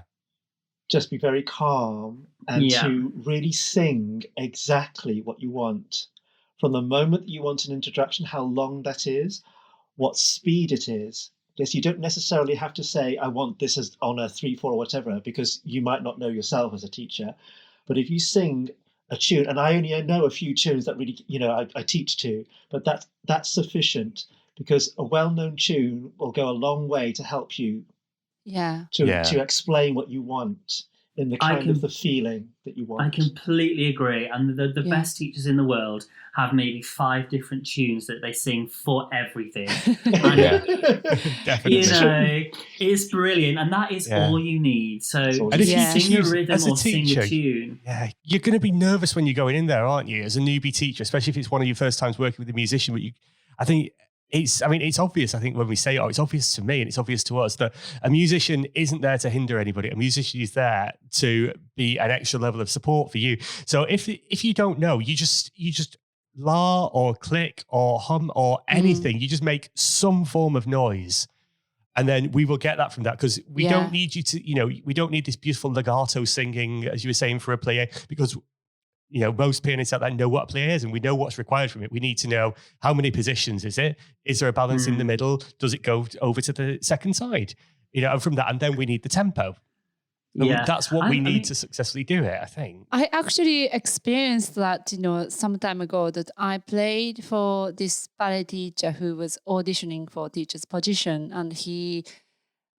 S5: Just be very calm and to really sing exactly what you want. From the moment that you want an introduction, how long that is, what speed it is. Yes, you don't necessarily have to say, I want this as on a 3/4 or whatever, because you might not know yourself as a teacher. But if you sing a tune, and I only know a few tunes that really, I teach to, but that's sufficient, because a well-known tune will go a long way to help you to explain what you want in the kind of the feeling that you want.
S4: I completely agree. And the best teachers in the world have maybe 5 different tunes that they sing for everything.
S2: Definitely.
S4: It's brilliant. And that is all you need. So
S2: and if you
S4: sing a rhythm or sing a tune.
S2: Yeah, you're going to be nervous when you're going in there, aren't you? As a newbie teacher, especially if it's one of your first times working with a musician. But I think it's obvious. I think when we say, it's obvious to me and it's obvious to us that a musician isn't there to hinder anybody. A musician is there to be an extra level of support for you. So if you don't know, you just la or click or hum or anything. You just make some form of noise. And then we will get that from that, because we don't need you to, we don't need this beautiful legato singing, as you were saying, for a plie, because most pianists out there know what a plie is and we know what's required from it. We need to know how many positions is it? Is there a balance in the middle? Does it go over to the second side? And from that, and then we need the tempo. That's what we need to successfully do it, I think.
S3: I actually experienced that, some time ago, that I played for this ballet teacher who was auditioning for teacher's position, and he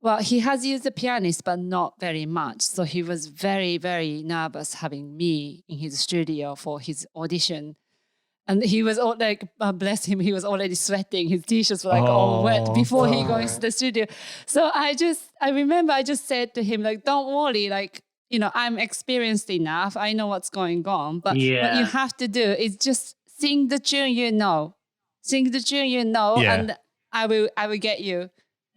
S3: has used the pianist, but not very much. So he was very, very nervous having me in his studio for his audition. And he was all bless him, he was already sweating. His t-shirts were all wet before he goes to the studio. So I remember I just said to him, don't worry, I'm experienced enough. I know what's going on. But what you have to do is just sing the tune Sing the tune and I will get you.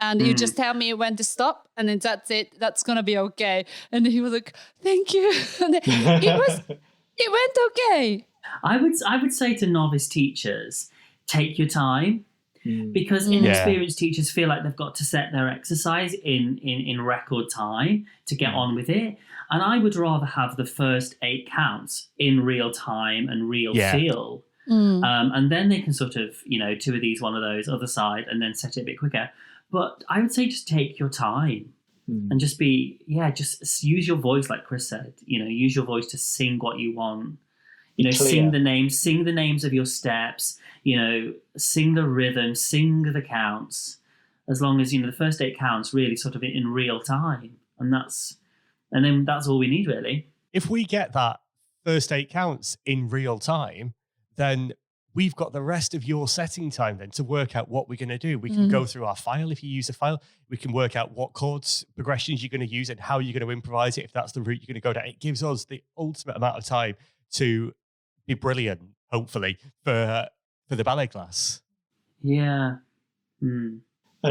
S3: And you just tell me when to stop, and then that's it. That's gonna be okay. And he was like, "Thank you." And then it went okay.
S4: I would say to novice teachers, take your time, because inexperienced teachers feel like they've got to set their exercise in record time to get on with it. And I would rather have the first 8 counts in real time and real feel. And then they can sort of, 2 of these, 1 of those, other side, and then set it a bit quicker. But I would say just take your time and just just use your voice, like Chris said. Use your voice to sing what you want. Sing the names of your steps. Sing the rhythm, sing the counts. As long as the first 8 counts really sort of in real time, and then that's all we need really.
S2: If we get that first 8 counts in real time, then we've got the rest of your setting time then to work out what we're going to do. We can go through our file. If you use a file, we can work out what chords progressions you're going to use and how you're going to improvise it, if that's the route you're going to go down. It gives us the ultimate amount of time to be brilliant, hopefully, for the ballet class.
S5: And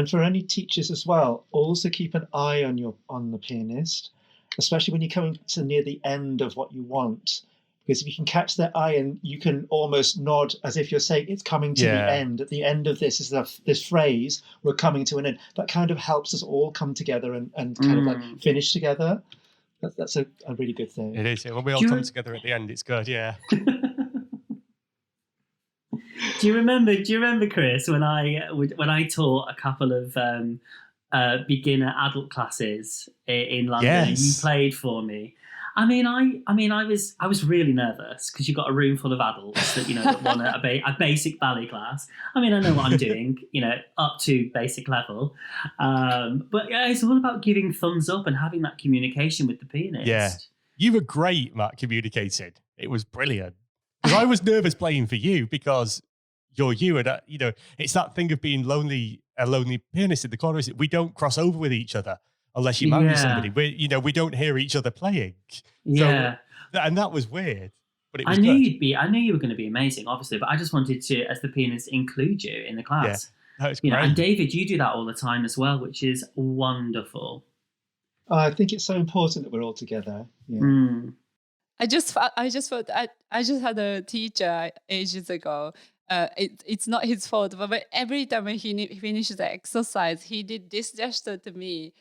S5: for any teachers as well, also keep an eye on the pianist, especially when you're coming to near the end of what you want. Because if you can catch their eye and you can almost nod as if you're saying it's coming to the end. At the end of this is this phrase, we're coming to an end. That kind of helps us all come togetger and kind of finish together. That's a really good thing.
S2: It is. When we all come together at the end, it's good. Yeah.
S4: Do you remember, Chris, when I taught a couple of beginner adult classes in London?
S2: Yes.
S4: You played for me. I was really nervous because you've got a room full of adults that want a basic ballet class. I know what I'm doing, up to basic level. But it's all about giving thumbs up and having that communication with the pianist. Yeah,
S2: you were great, Matt, communicating. It was brilliant. Because I was nervous playing for you because you're you, and it's that thing of being a lonely pianist in the corner. We don't cross over with each other. Unless you marry somebody, we don't hear each other playing.
S4: Yeah,
S2: And that was weird. But it
S4: I
S2: was
S4: knew
S2: good.
S4: I knew you were going to be amazing, obviously, but I just wanted to, as the pianist, include you in the class.
S2: That was
S4: You know,
S2: great.
S4: and David, you do that all the time as well, which is wonderful.
S5: I think it's so important that we're all together. Yeah.
S4: Mm.
S3: I just thought I just had a teacher ages ago. It's not his fault, but every time when he finishes the exercise, he did this gesture to me.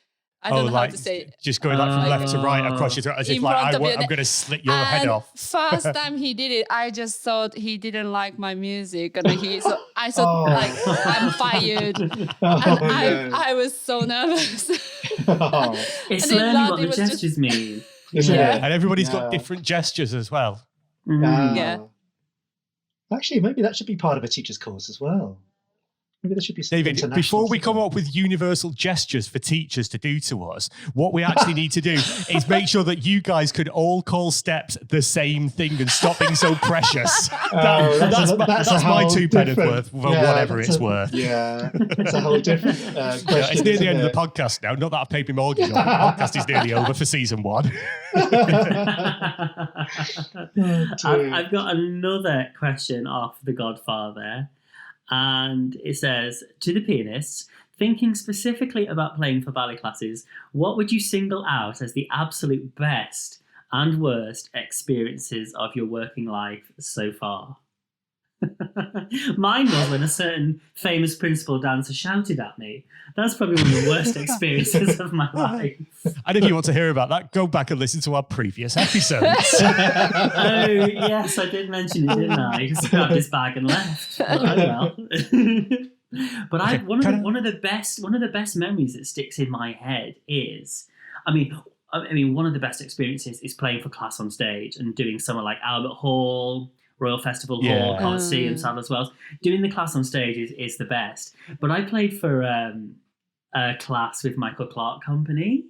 S3: I don't know how to say it.
S2: Just going like from left to right across your throat, as if
S3: In
S2: like
S3: front of you.
S2: I'm going to slit your head
S3: And
S2: off.
S3: first time he did it, I just thought he didn't like my music, and I thought
S5: Oh.
S3: like I'm fired.
S5: Oh,
S3: And
S5: no.
S3: I was so nervous.
S5: Oh,
S4: It's
S3: And then
S4: learning
S3: Lottie
S4: what the
S3: was just-
S4: gestures mean.
S5: isn't
S3: Yeah.
S5: it?
S2: And everybody's got
S5: Yeah.
S2: different gestures as well.
S4: Mm.
S3: Yeah.
S5: Actually, maybe that should be part of a teacher's course as well. Maybe there should be some
S2: David,
S5: international
S2: before we come
S5: stuff.
S2: up with universal gestures for teachers to do to us, what we actually need to do is make sure that you guys could all call steps the same thing and stop being so precious. That's
S5: a
S2: my
S5: whole
S2: 2 pence
S5: different-
S2: worth, for
S5: yeah,
S2: whatever
S5: that's
S2: it's
S5: a-
S2: worth.
S5: Yeah, it's a whole different question.
S2: Yeah, it's near the end of
S5: isn't
S2: the podcast now. Not that I've paid my mortgage off. The podcast is nearly over for season 1.
S4: I've got another question off The Godfather, and it says, to the pianists, thinking specifically about playing for ballet classes, what would you single out as the absolute best and worst experiences of your working life so far? Mine was when a certain famous principal dancer shouted at me. That's probably one of the worst experiences of my life.
S2: And if you want to hear about that, go back and listen to our previous episodes.
S4: Oh, yes, I did mention it, didn't I? He just grabbed his bag and left. Oh, well. But
S2: Okay,
S4: one of the best memories that sticks in my head is, I mean, one of the best experiences is playing for class on stage and doing somewhere like Albert Hall, Royal Festival Hall,
S2: Yeah.
S4: Coliseum, Sadler's Wells. Doing the class on stage is the best. But I played for a class with Michael Clark Company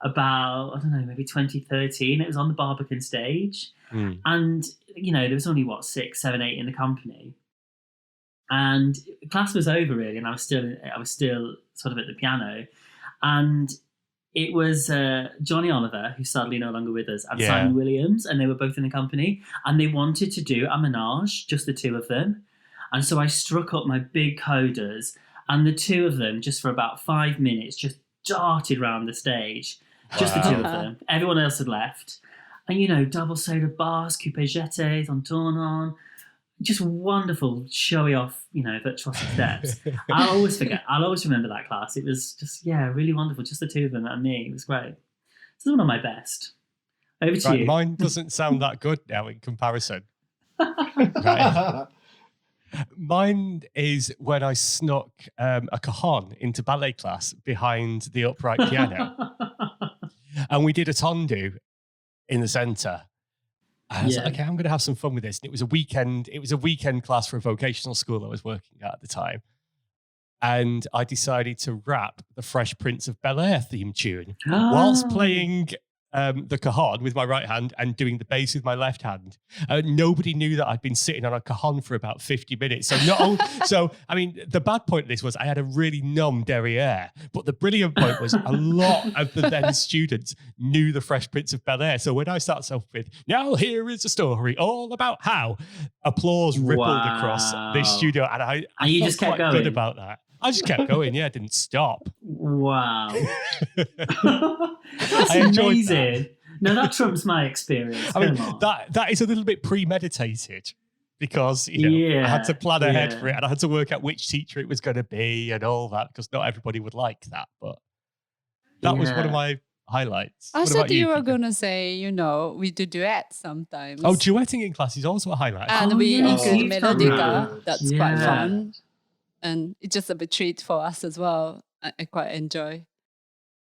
S4: about, I don't know, maybe 2013. It was on the Barbican stage.
S2: Mm.
S4: And, you know, there was only, 6, 7, 8 in the company. And class was over, really, and I was still sort of at the piano. And it was Johnny Oliver, who's sadly no longer with us, and
S2: Yeah.
S4: Simon Williams, and they were both in the company. And they wanted to do a menage, just the two of them. And so I struck up my big coders, and the two of them, just for about 5 minutes, just darted around the stage. Just the two of
S3: Wow.
S4: them. Everyone else had left. And, you know, double soda bass, coupe jetés on tournon. Just wonderful, showy off, you know, virtuosic steps. I'll always remember that class. It was just, really wonderful. Just the two of them and me. It was great. This is one of my best. Over to
S2: Right,
S4: you.
S2: mine doesn't sound that good now in comparison. Right. Mine is when I snuck a cajon into ballet class behind the upright piano, and we did a tondu in the centre. And I was like, okay, I'm going to have some fun with this. And it was a weekend. It was a weekend class for a vocational school I was working at the time, and I decided to rap the Fresh Prince of Bel-Air theme tune whilst playing the cajon with my right hand and doing the bass with my left hand. Nobody knew that I'd been sitting on a cajon for about 50 minutes. So I mean, the bad point of this was I had a really numb derriere, but the brilliant point was a lot of the then students knew the Fresh Prince of Bel-Air. So when I started off with, now here is a story all about how, applause rippled across the studio. And I
S4: And you
S2: felt
S4: just kept
S2: quite good
S4: going?
S2: about that. I just kept going, didn't stop.
S4: Wow. That's
S2: I enjoyed
S4: amazing. No, that trumps my experience.
S2: I mean,
S4: Come on.
S2: that is a little bit premeditated because I had to plan ahead for it, and I had to work out which teacher it was going to be and all that, because not everybody would like that. But that was one of
S4: Yeah.
S2: my highlights.
S3: I
S2: What
S3: thought
S2: about
S3: you were
S2: Kiko?
S3: gonna say, we do duets sometimes.
S2: Oh, duetting in class is also a highlight.
S3: And
S4: Oh,
S3: we
S4: yeah.
S3: include
S4: Oh,
S3: melodica.
S5: right.
S3: That's quite
S4: Yeah.
S3: fun, and it's just a bit treat for us as well. I quite enjoy.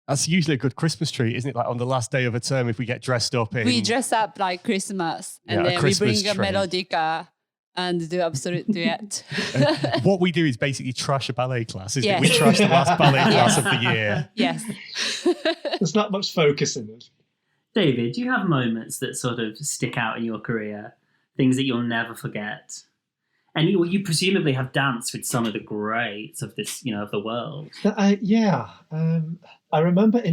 S2: That's usually a good Christmas treat, isn't it? Like on the last day of a term, if we get dressed up in.
S3: We dress up like Christmas, and
S2: Yeah, a
S3: then we
S2: Christmas
S3: bring a
S2: tree.
S3: melodica and do absolute duet.
S2: What we do is basically trash a ballet class, isn't it?
S3: Yes.
S2: We trash the last ballet class of the year.
S3: Yes.
S5: There's not much focus in it.
S4: David, do you have moments that sort of stick out in your career? Things that you'll never forget? And you presumably have danced with some of the greats of this, of the world.
S5: I remember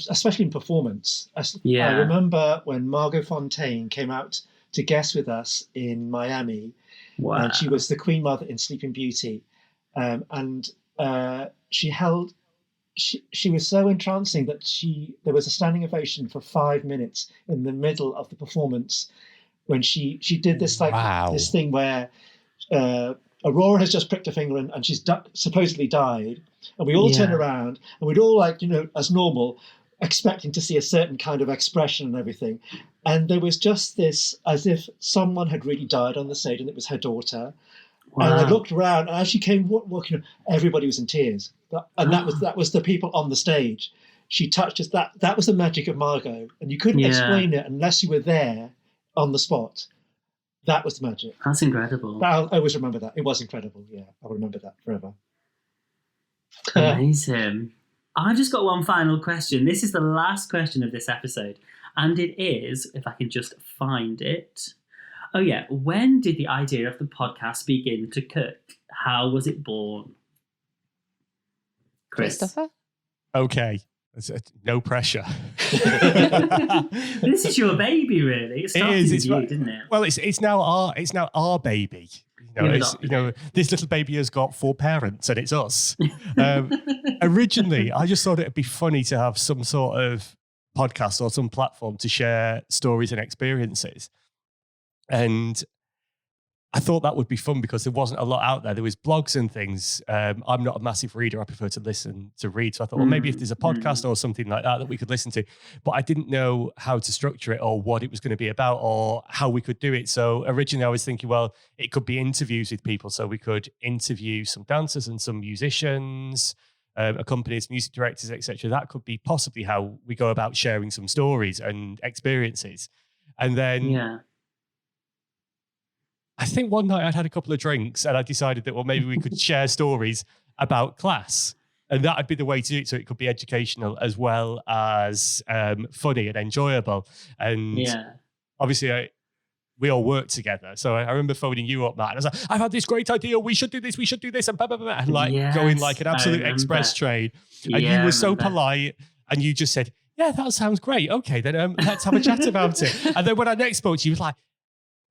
S5: especially in performance. I remember when Margot Fontaine came out to guest with us in Miami.
S4: Wow.
S5: And she was the Queen Mother in Sleeping Beauty. She was so entrancing that there was a standing ovation for 5 minutes in the middle of the performance when she did this this thing where Aurora has just pricked her finger and she's supposedly died, and we all turn around and we'd all as normal expecting to see a certain kind of expression and everything, and there was just this as if someone had really died on the stage and it was her daughter. Wow. And I looked around, and as she came walking, everybody was in tears, and that was the people on the stage. She touched us. That was the magic of Margot, and you couldn't explain it unless you were there on the spot. That was the magic.
S4: That's incredible.
S5: I always remember that. It was incredible. Yeah, I'll remember that forever.
S4: Amazing. I've just got one final question. This is the last question of this episode, and it is, if I can just find it. Oh yeah, when did the idea of the podcast begin to cook? How was it born? Chris?
S3: Christopher?
S2: Okay. No pressure.
S4: This is your baby, really. It started with you, didn't it?
S2: Well, it's now our baby. This little baby has got 4 parents, and it's us. Originally, I just thought it'd be funny to have some sort of podcast or some platform to share stories and experiences. And I thought that would be fun because there wasn't a lot out there. There was blogs and things. I'm not a massive reader. I prefer to listen to read. So I thought, well, maybe if there's a podcast or something like that we could listen to. But I didn't know how to structure it or what it was going to be about or how we could do it. So originally I was thinking, well, it could be interviews with people. So we could interview some dancers and some musicians, accompanists, music directors, etc. That could be possibly how we go about sharing some stories and experiences. And then... I think one night I'd had a couple of drinks and I decided that, well, maybe we could share stories about class, and that would be the way to do it. So it could be educational as well as funny and enjoyable. And obviously we all work together. So I remember phoning you up, Matt, and I was like, I've had this great idea. We should do this, and blah, blah, blah. And going like an absolute express train. And you were so polite and you just said, yeah, that sounds great. Okay, then let's have a chat about it. And then when I next spoke to you, you was like,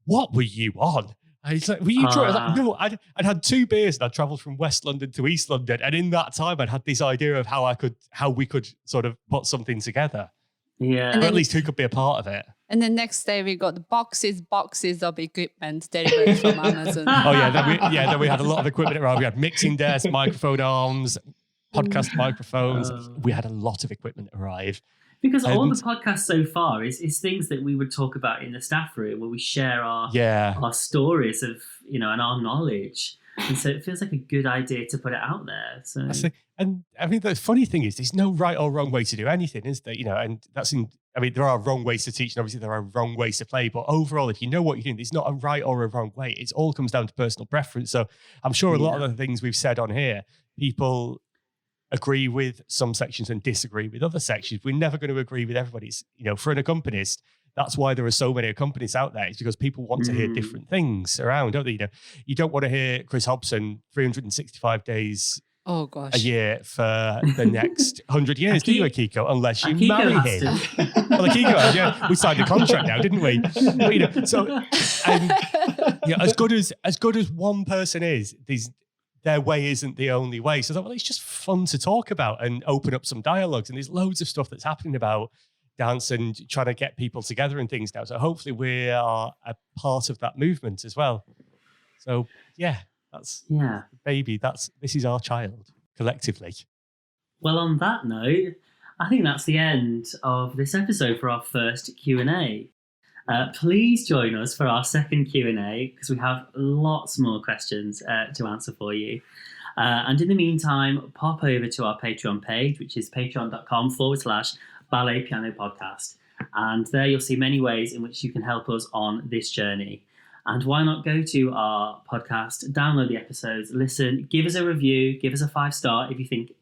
S2: what were you on? And he's like, were you drunk? I was like, no, I'd had 2 beers and I'd travelled from West London to East London. And in that time, I'd had this idea of how we could sort of put something together.
S4: Yeah.
S2: Or at least who could be a part of it.
S3: And the next day we got boxes of equipment delivered from Amazon.
S2: Then we had a lot of equipment around. We had mixing desks, microphone arms, podcast microphones. We had a lot of equipment arrive.
S4: Because all the podcasts so far is things that we would talk about in the staff room where we share our stories of, and our knowledge. And so it feels like a good idea to put it out there. So,
S2: and I mean, the funny thing is there's no right or wrong way to do anything, is there? And there are wrong ways to teach and obviously there are wrong ways to play. But overall, if you know what you're doing, there's not a right or a wrong way. It all comes down to personal preference. So I'm sure a lot of the things we've said on here, people agree with some sections and disagree with other sections. We're never going to agree with everybody's, for an accompanist, that's why there are so many accompanists out there. It's because people want to hear different things around, don't they? You don't want to hear Chris Hobson 365 days a year for the next 100 years, do you, Akiko? Unless you marry him. Well, Akiko, we signed a contract now, didn't we? But, as good as one person is, their way isn't the only way. So I thought, well, it's just fun to talk about and open up some dialogues. And there's loads of stuff that's happening about dance and trying to get people together and things now. So hopefully we are a part of that movement as well. So baby, this is our child collectively.
S4: Well, on that note, I think that's the end of this episode for our first Q&A. Please join us for our second Q&A because we have lots more questions to answer for you. And in the meantime, pop over to our Patreon page, which is patreon.com/Ballet Piano Podcast. And there you'll see many ways in which you can help us on this journey. And why not go to our podcast, download the episodes, listen, give us a review, give us a 5-star if you think,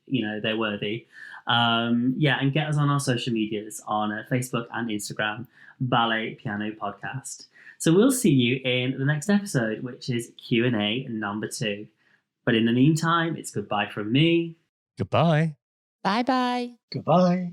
S4: they're worthy. And get us on our social medias on Facebook and Instagram, Ballet Piano Podcast. So we'll see you in the next episode, which is Q&A number 2. But in the meantime, it's goodbye from me.
S2: Goodbye.
S3: Bye-bye.
S5: Goodbye.